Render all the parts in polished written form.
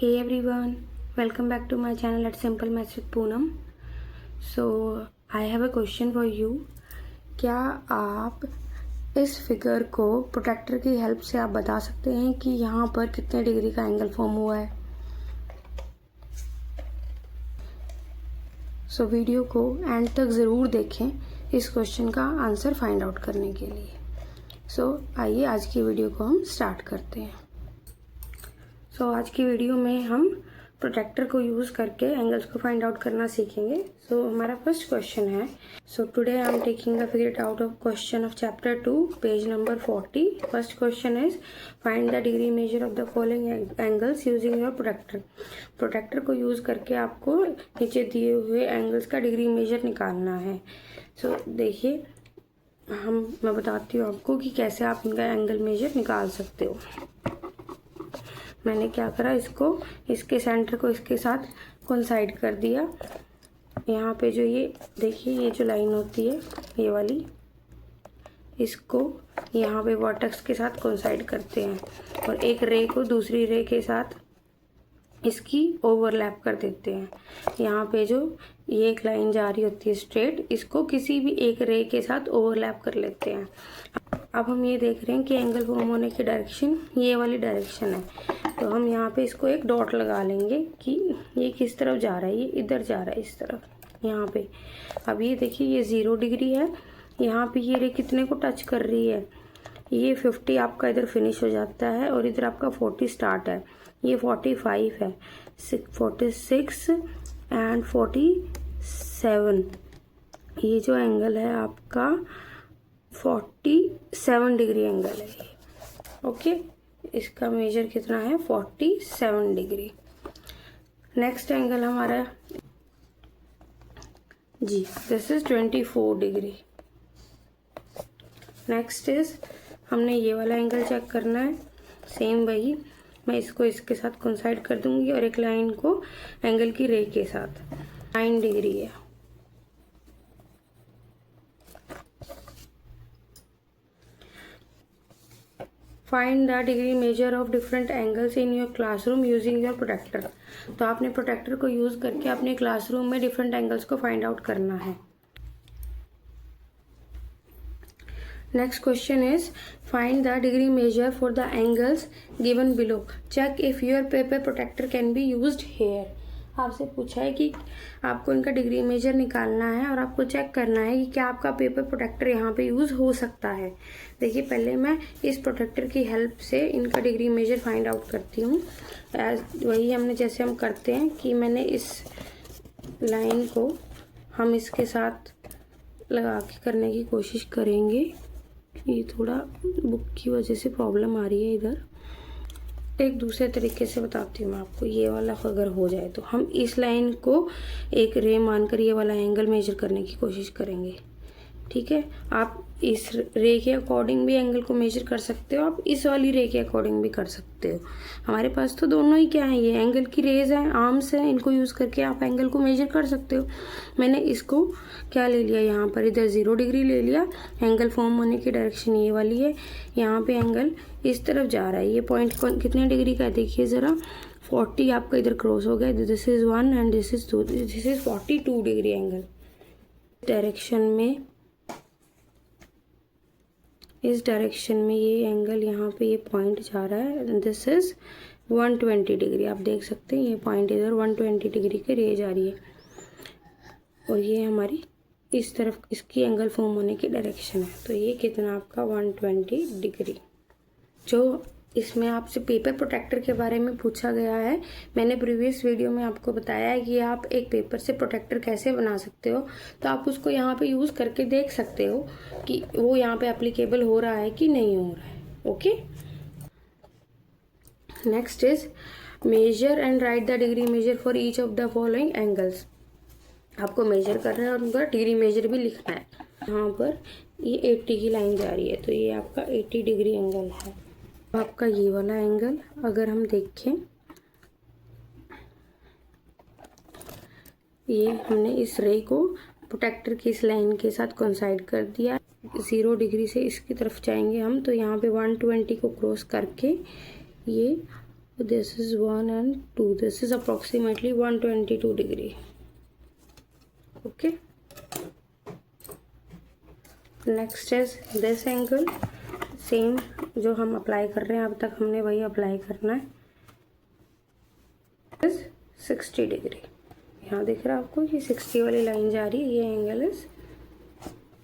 Hey everyone, welcome back to my channel at Simple Maths with Poonam. So I have a question for you. क्या आप इस figure को protractor की help से आप बता सकते हैं कि यहाँ पर कितने डिग्री का एंगल फॉर्म हुआ है? सो वीडियो को एंड तक ज़रूर देखें इस क्वेश्चन का आंसर फाइंड आउट करने के लिए। सो आइए आज की वीडियो को हम स्टार्ट करते हैं। आज की वीडियो में हम प्रोट्रैक्टर को यूज़ करके एंगल्स को फाइंड आउट करना सीखेंगे। हमारा फर्स्ट क्वेश्चन है। Today I am taking the figure it out of question of chapter 2 page number 40। First question is find the degree measure of the following angles using your protractor. Protractor को use करके आपको नीचे दिए हुए angles का degree major निकालना है। देखिए मैं बताती हूँ आपको कि कैसे आप इनका एंगल मेजर निकाल सकते हो। मैंने क्या करा, इसके सेंटर को इसके साथ कोइंसाइड कर दिया। यहाँ पे जो ये देखिए ये जो लाइन होती है ये वाली, इसको यहाँ पे वर्टेक्स के साथ कोइंसाइड करते हैं और एक रे को दूसरी रे के साथ इसकी ओवरलैप कर देते हैं। यहाँ पे जो ये एक लाइन जा रही होती है स्ट्रेट, इसको किसी भी एक रे के साथ ओवरलैप कर लेते हैं। अब हम ये देख रहे हैं कि एंगल फॉर्म होने की डायरेक्शन ये वाली डायरेक्शन है, तो हम यहाँ पे इसको एक डॉट लगा लेंगे कि ये किस तरफ जा रहा है। ये इधर जा रहा है इस तरफ यहाँ पे। अब ये देखिए ये 0 डिग्री है, यहाँ पे ये रे कितने को टच कर रही है, ये 50 आपका इधर फिनिश हो जाता है और इधर आपका 40 स्टार्ट है। ये 45 है, 46 एंड 47। ये जो एंगल है आपका 47 डिग्री एंगल है ये। ओके, इसका मेजर कितना है 47 डिग्री। नेक्स्ट एंगल हमारा G this is 24 degree. Next is हमने ये वाला एंगल चेक करना है। सेम वही, मैं इसको इसके साथ कोइंसाइड कर दूंगी और एक लाइन को एंगल की रे के साथ 9 डिग्री है। Find the degree measure of different angles in your classroom using your protractor. तो आपने प्रोट्रैक्टर को यूज़ करके अपने क्लासरूम में डिफरेंट एंगल्स को फाइंड आउट करना है। Next question is find the degree measure for the angles given below. Check if your paper protector can be used here. आपसे पूछा है कि आपको इनका डिग्री मेजर निकालना है और आपको चेक करना है कि क्या आपका पेपर प्रोटेक्टर यहाँ पे यूज़ हो सकता है। देखिए पहले मैं इस प्रोटेक्टर की हेल्प से इनका डिग्री मेजर फाइंड आउट करती हूँ। वही हमने जैसे हम करते हैं कि मैंने इस लाइन को हम इसके साथ लगा के करने की कोशिश करेंगे। ये थोड़ा बुक की वजह से प्रॉब्लम आ रही है इधर। एक दूसरे तरीके से बताती हूँ मैं आपको। ये वाला अगर हो जाए तो हम इस लाइन को एक रे मानकर ये वाला एंगल मेजर करने की कोशिश करेंगे। ठीक है, आप इस रे के अकॉर्डिंग भी एंगल को मेजर कर सकते हो, आप इस वाली रे के अकॉर्डिंग भी कर सकते हो। हमारे पास तो दोनों ही क्या है, ये एंगल की रेज हैं, आर्म्स हैं, इनको यूज़ करके आप एंगल को मेजर कर सकते हो। मैंने इसको क्या ले लिया, यहाँ पर इधर 0 डिग्री ले लिया। एंगल फॉर्म होने की डायरेक्शन ये वाली है, यहाँ पे एंगल इस तरफ जा रहा है। ये पॉइंट कितने डिग्री का है देखिए ज़रा, 40 आपका इधर क्रॉस हो गया। This is 1 and this is 2, this is 42 degree angle. Direction में इस डायरेक्शन में ये एंगल यहाँ पे ये पॉइंट जा रहा है। This is 120 degree. आप देख सकते हैं ये पॉइंट इधर 120 डिग्री की रे जा रही है और ये हमारी इस तरफ इसकी एंगल फॉर्म होने की डायरेक्शन है। तो ये कितना आपका 120 डिग्री। जो इसमें आपसे पेपर प्रोटेक्टर के बारे में पूछा गया है, मैंने प्रीवियस वीडियो में आपको बताया है कि आप एक पेपर से प्रोटेक्टर कैसे बना सकते हो। तो आप उसको यहाँ पे यूज़ करके देख सकते हो कि वो यहाँ पे एप्लीकेबल हो रहा है कि नहीं हो रहा है। Okay, next is measure and write the degree measure for each of the following angles. आपको मेजर करना है और उनका डिग्री मेजर भी लिखना है। यहाँ पर ये 80 की लाइन जा रही है, तो ये आपका 80 डिग्री एंगल है। आपका ये वाला एंगल अगर हम देखें, ये हमने इस रे को प्रोटेक्टर की इस लाइन के साथ कोइंसाइड कर दिया। 0 डिग्री से इसकी तरफ जाएंगे हम, तो यहाँ पे 120 को क्रॉस करके ये this is 1 and 2. This is approximately 122 degree. Okay. Next is this angle. Same जो हम अप्लाई कर रहे हैं अब तक हमने वही अप्लाई करना है. Is 60 degree. यहाँ दिख रहा है आपको कि 60 वाली लाइन जा रही है. ये एंगल इज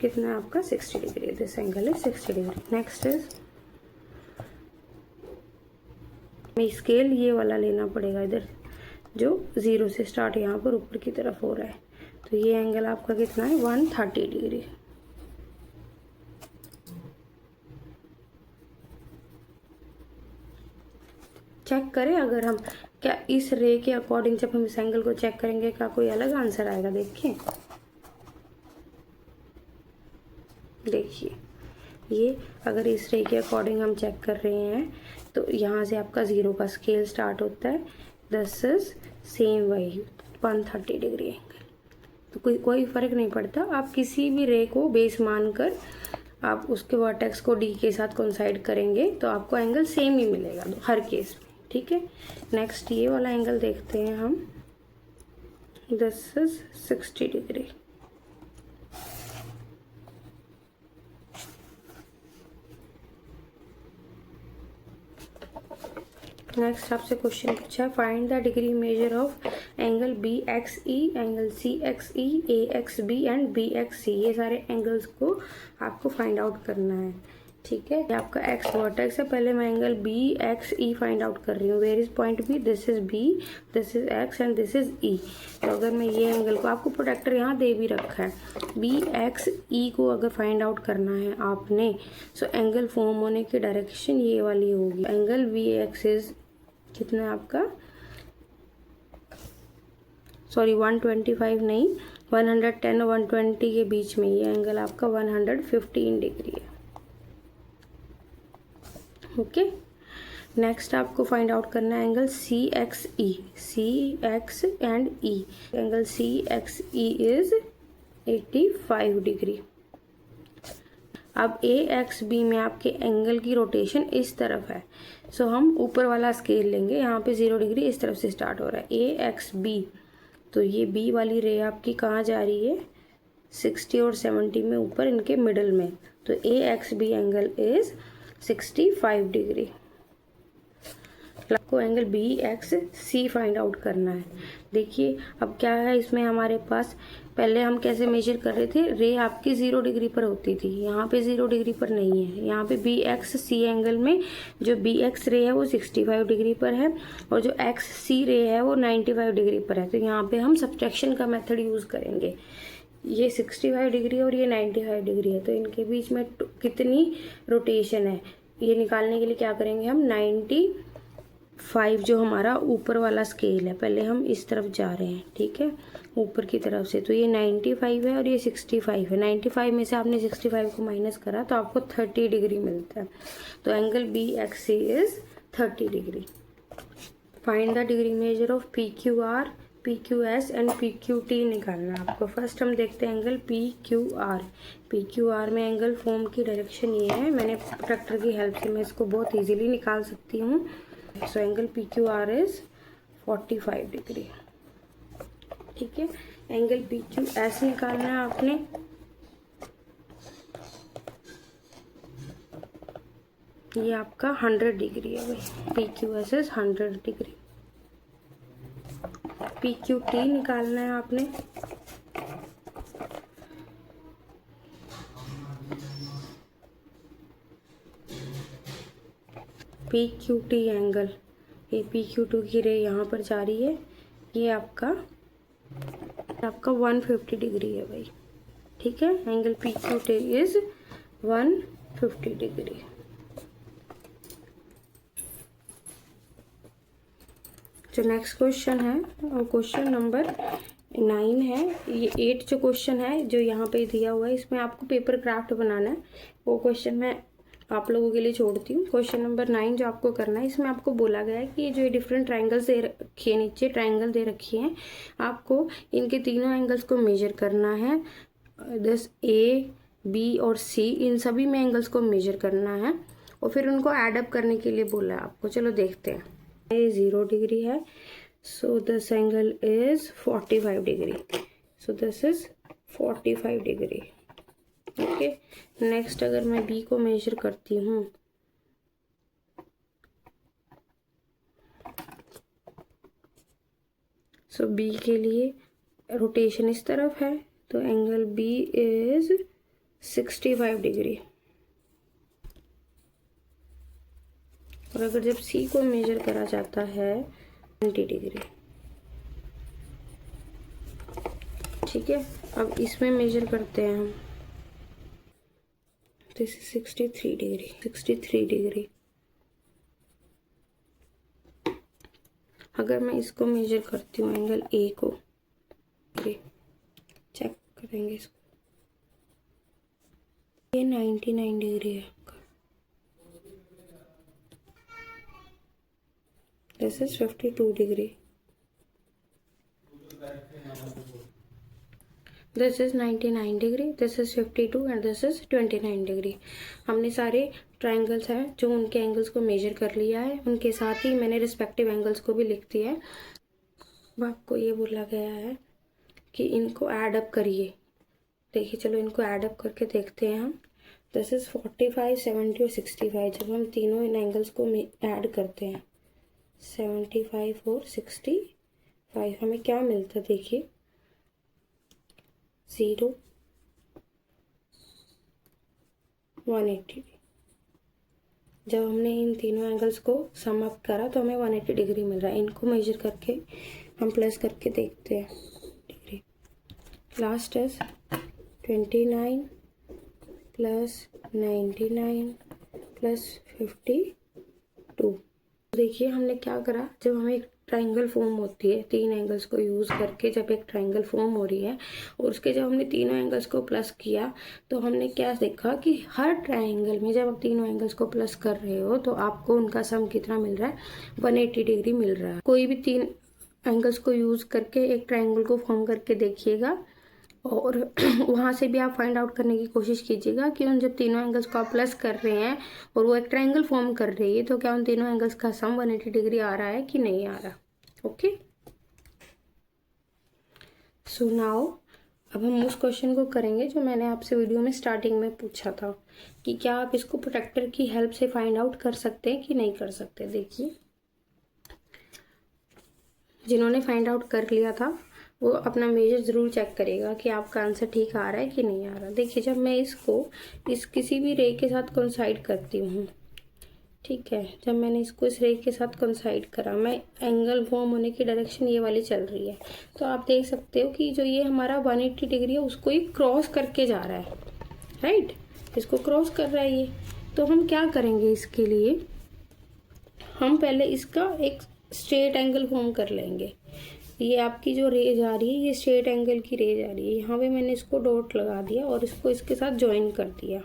कितना है आपका 60 degree. This angle is 60 degree. Next is scale ये वाला लेना पड़ेगा इधर जो 0 से स्टार्ट यहाँ पर ऊपर की तरफ हो रहा है. तो ये एंगल आपका कितना है 130 डिग्री. चेक करें अगर हम क्या इस रे के अकॉर्डिंग जब हम इस एंगल को चेक करेंगे क्या कोई अलग आंसर आएगा. देखिए ये अगर इस रे के अकॉर्डिंग हम चेक कर रहे हैं तो यहाँ से आपका 0 का स्केल स्टार्ट होता है. दिस इज सेम वही 130 डिग्री एंगल. तो कोई फ़र्क नहीं पड़ता. आप किसी भी रे को बेस मानकर आप उसके वर्टेक्स को डी के साथ कोइंसाइड करेंगे तो आपको एंगल सेम ही मिलेगा हर केस में. ठीक है. नेक्स्ट ये वाला एंगल देखते हैं हम. This is 60 degree. नेक्स्ट आपसे क्वेश्चन पूछा find the degree measure of angle B X E, angle C X E, A X B and B X C. ये सारे एंगल्स को आपको फाइंड आउट करना है. ठीक है. ये आपका एक्स वर्टेक्स है. पहले मैं angle B X E find out कर रही हूँ. Where is point B. This is B, this is X and this is E. तो अगर मैं ये एंगल को आपको प्रोटेक्टर यहाँ दे भी रखा है. बी एक्स ई को अगर फाइंड आउट करना है आपने सो एंगल फॉर्म होने की डायरेक्शन ये वाली होगी. एंगल बी एक्स इज कितना है आपका 125 नहीं 110 और 120 के बीच में ये एंगल आपका 115 डिग्री है. ओके. नेक्स्ट आपको फाइंड आउट करना है angle C X E. C X and E. Angle C X E is 85 degree. अब ए एक्स बी में आपके एंगल की रोटेशन इस तरफ है. सो हम ऊपर वाला स्केल लेंगे. यहाँ पे 0 डिग्री इस तरफ से स्टार्ट हो रहा है. ए एक्स बी. तो ये बी वाली रे आपकी कहाँ जा रही है 60 और 70 में ऊपर इनके मिडल में. तो A X B angle is 65 degree. आपको angle B X C find out करना है. देखिए अब क्या है इसमें हमारे पास. पहले हम कैसे मेजर कर रहे थे. रे आपकी 0 डिग्री पर होती थी. यहाँ पे 0 डिग्री पर नहीं है. यहाँ पे बी एक्स सी एंगल में जो बी एक्स रे है वो 65 डिग्री पर है और जो एक्स सी रे है वो 95 डिग्री पर है. तो यहाँ पे हम सब्ट्रैक्शन का मेथड यूज़ करेंगे. ये 65 डिग्री और ये 95 डिग्री है. तो इनके बीच में कितनी रोटेशन है ये निकालने के लिए क्या करेंगे हम 95 जो हमारा ऊपर वाला स्केल है पहले हम इस तरफ जा रहे हैं. ठीक है. ऊपर की तरफ से. तो ये 95 है और ये 65 है. 95 में से आपने 65 को माइनस करा तो आपको 30 डिग्री मिलता है. तो angle B X C is 30 degree. Find the degree measure of P Q R, P Q S and P Q T निकालना है आपको. फर्स्ट हम देखते हैं angle P Q R. P Q R में एंगल फॉर्म की direction ये है. मैंने प्रोट्रैक्टर की हेल्प से मैं इसको बहुत इजीली निकाल सकती हूँ. So angle P Q are is 45 degree. ठीक है. एंगल पी क्यू एस निकालना है आपने. ये आपका 100 डिग्री है भाई. P Q S is 100 degree. P Q T निकालना है आपने. P Q T angle. ये पी क्यू टू की रे यहाँ पर जा रही है. ये आपका 150 डिग्री है भाई. ठीक है. Angle P Q T is 150 degree. जो नेक्स्ट क्वेश्चन है वो क्वेश्चन नंबर 9 है. ये 8 जो क्वेश्चन है जो यहाँ पे दिया हुआ है इसमें आपको पेपर क्राफ्ट बनाना है. वो क्वेश्चन मैं आप लोगों के लिए छोड़ती हूँ. क्वेश्चन नंबर 9 जो आपको करना है इसमें आपको बोला गया है कि ये जो डिफरेंट ट्रायंगल्स दे रखी है नीचे ट्रायंगल दे रखी हैं आपको इनके तीनों एंगल्स को मेजर करना है. दिस ए बी और सी इन सभी में एंगल्स को मेजर करना है और फिर उनको एड अप करने के लिए बोला है आपको. चलो देखते हैं. ये 0 डिग्री है, so this angle is 45 degree, so this is 45 degree. Okay, next अगर मैं बी को मेजर करती हूँ, सो बी के लिए रोटेशन इस तरफ है, तो एंगल बी इज 65 डिग्री। और अगर जब सी को मेजर करा जाता है 20 डिग्री। ठीक है, अब इसमें मेजर करते हैं हम, दिस इज 63 डिग्री, 63 डिग्री। अगर मैं इसको मेजर करती हूँ एंगल ए को, चेक करेंगे इसको, ये 99 डिग्री है आपका, this is 52 degree, this is 99 degree, this is 52 and this is 29 degree. हमने सारे ट्राइंगल्स हैं जो उनके एंगल्स को मेजर कर लिया है, उनके साथ ही मैंने रिस्पेक्टिव एंगल्स को भी लिख दिया है। अब आपको ये बोला गया है कि इनको ऐड अप करिए। देखिए, चलो इनको ऐड अप करके देखते हैं हम। दिस इज 45, 70 और 65। जब हम तीनों इन एंगल्स को ऐड करते हैं 75 और 65, हमें क्या मिलता है देखिए, 0, 180। जब हमने इन तीनों एंगल्स को सम अप करा तो हमें 180 डिग्री मिल रहा है। इनको मेजर करके हम प्लस करके देखते हैं degree. Last is 29 plus 99 plus 52। देखिए हमने क्या करा, जब हमें एक ट्राइंगल फॉर्म होती है, तीन एंगल्स को यूज़ करके जब एक ट्राइंगल फॉर्म हो रही है और उसके जब हमने तीनों एंगल्स को प्लस किया तो हमने क्या देखा कि हर ट्राइंगल में जब आप तीनों एंगल्स को प्लस कर रहे हो तो आपको उनका सम कितना मिल रहा है, 180 डिग्री मिल रहा है। कोई भी तीन एंगल्स को यूज़ करके एक ट्राइंगल को फॉर्म करके देखिएगा और वहाँ से भी आप फाइंड आउट करने की कोशिश कीजिएगा कि उन जब तीनों एंगल्स को आप प्लस कर रहे हैं और वो एक ट्रायंगल फॉर्म कर रही है तो क्या उन तीनों एंगल्स का सम 180 डिग्री आ रहा है कि नहीं आ रहा। ओके, सो नाउ अब हम उस क्वेश्चन को करेंगे जो मैंने आपसे वीडियो में स्टार्टिंग में पूछा था कि क्या आप इसको प्रोटेक्टर की हेल्प से फाइंड आउट कर सकते हैं कि नहीं कर सकते। देखिए, जिन्होंने फाइंड आउट कर लिया था वो अपना मेजर ज़रूर चेक करेगा कि आपका आंसर ठीक आ रहा है कि नहीं आ रहा। देखिए, जब मैं इसको इस किसी भी रे के साथ कोइंसाइड करती हूँ, ठीक है, जब मैंने इसको इस रे के साथ कोइंसाइड करा, मैं एंगल फॉर्म होने की डायरेक्शन ये वाली चल रही है, तो आप देख सकते हो कि जो ये हमारा 180 डिग्री है उसको ही क्रॉस करके जा रहा है, राइट, इसको क्रॉस कर रहा है ये। तो हम क्या करेंगे, इसके लिए हम पहले इसका एक स्ट्रेट एंगल फॉर्म कर लेंगे। ये आपकी जो रे जा रही है ये स्ट्रेट एंगल की रे जा रही है, यहाँ पे मैंने इसको डॉट लगा दिया और इसको इसके साथ ज्वाइन कर दिया।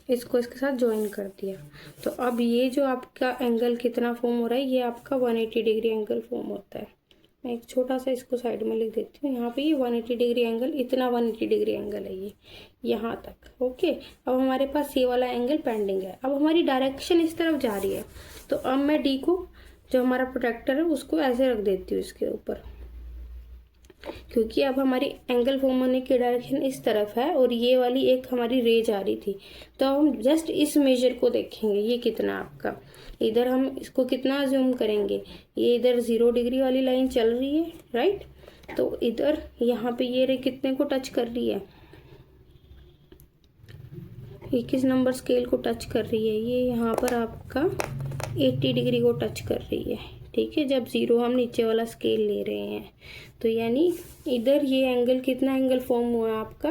इसको इसके साथ ज्वाइन कर दिया, तो अब ये जो आपका एंगल कितना फॉर्म हो रहा है, ये आपका 180 डिग्री एंगल फॉर्म होता है। मैं एक छोटा सा इसको साइड में लिख देती हूँ, यहाँ पे ये 180 डिग्री एंगल, इतना 180 डिग्री एंगल है ये यहाँ तक। ओके, अब हमारे पास ये वाला एंगल पेंडिंग है। अब हमारी डायरेक्शन इस तरफ जा रही है, तो अब मैं डी को, जो हमारा प्रोटेक्टर है, उसको ऐसे रख देती हूँ इसके ऊपर, क्योंकि अब हमारी एंगल फॉर्म होने की डायरेक्शन इस तरफ है और ये वाली एक हमारी रे जा रही थी। तो हम जस्ट इस मेजर को देखेंगे, ये कितना आपका, इधर हम इसको कितना जूम करेंगे, ये इधर 0 डिग्री वाली लाइन चल रही है, राइट, तो इधर यहाँ पे ये रे कितने को टच कर रही है, 21 नंबर स्केल को टच कर रही है, ये यहाँ पर आपका 80 डिग्री को टच कर रही है। ठीक है, जब 0 हम नीचे वाला स्केल ले रहे हैं, तो यानी इधर ये एंगल कितना एंगल फॉर्म हुआ है आपका,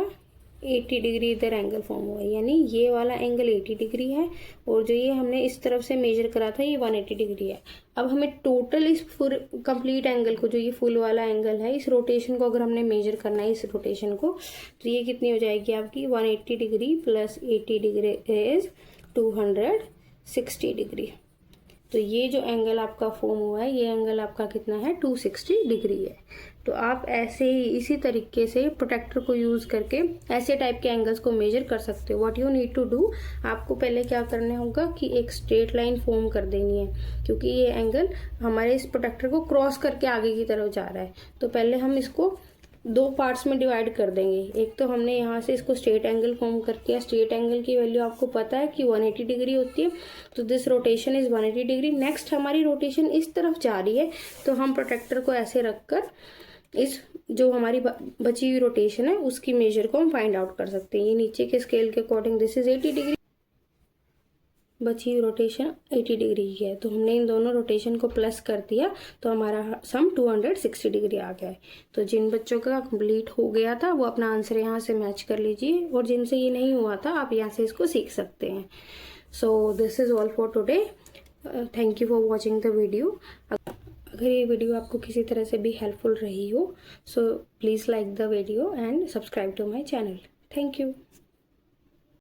80 डिग्री इधर एंगल फॉर्म हुआ है, यानी ये वाला एंगल 80 डिग्री है और जो ये हमने इस तरफ से मेजर करा था ये 180 डिग्री है। अब हमें टोटल इस कंप्लीट एंगल को, जो ये फुल वाला एंगल है, इस रोटेशन को अगर हमने मेजर करना है, इस रोटेशन को, तो ये कितनी हो जाएगी आपकी, 180 degree plus 80 degree is 260 degree. तो ये जो एंगल आपका फॉर्म हुआ है, ये एंगल आपका कितना है, 260 डिग्री है। तो आप ऐसे ही इसी तरीके से प्रोटेक्टर को यूज़ करके ऐसे टाइप के एंगल्स को मेजर कर सकते हो। What you need to do, आपको पहले क्या करना होगा कि एक स्ट्रेट लाइन फॉर्म कर देनी है, क्योंकि ये एंगल हमारे इस प्रोटेक्टर को क्रॉस करके आगे की तरफ जा रहा है। तो पहले हम इसको दो पार्ट्स में डिवाइड कर देंगे। एक तो हमने यहाँ से इसको स्ट्रेट एंगल फॉर्म कर दिया। स्ट्रेट एंगल की वैल्यू आपको पता है कि 180 डिग्री होती है, तो this rotation is 180 degree. Next हमारी रोटेशन इस तरफ जा रही है, तो हम प्रोटेक्टर को ऐसे रखकर इस जो हमारी बची हुई रोटेशन है उसकी मेजर को हम फाइंड आउट कर सकते हैं। ये नीचे के स्केल के अकॉर्डिंग दिस इज 80 डिग्री, बची हुई रोटेशन 80 डिग्री की है। तो हमने इन दोनों रोटेशन को प्लस कर दिया, तो हमारा सम 260 डिग्री आ गया है। तो जिन बच्चों का कंप्लीट हो गया था वो अपना आंसर यहाँ से मैच कर लीजिए, और जिनसे ये नहीं हुआ था आप यहाँ से इसको सीख सकते हैं। So this is all for today. Thank you for watching the video. अगर ये वीडियो आपको किसी तरह से भी हेल्पफुल रही हो, so please like the video and subscribe to my channel. Thank you.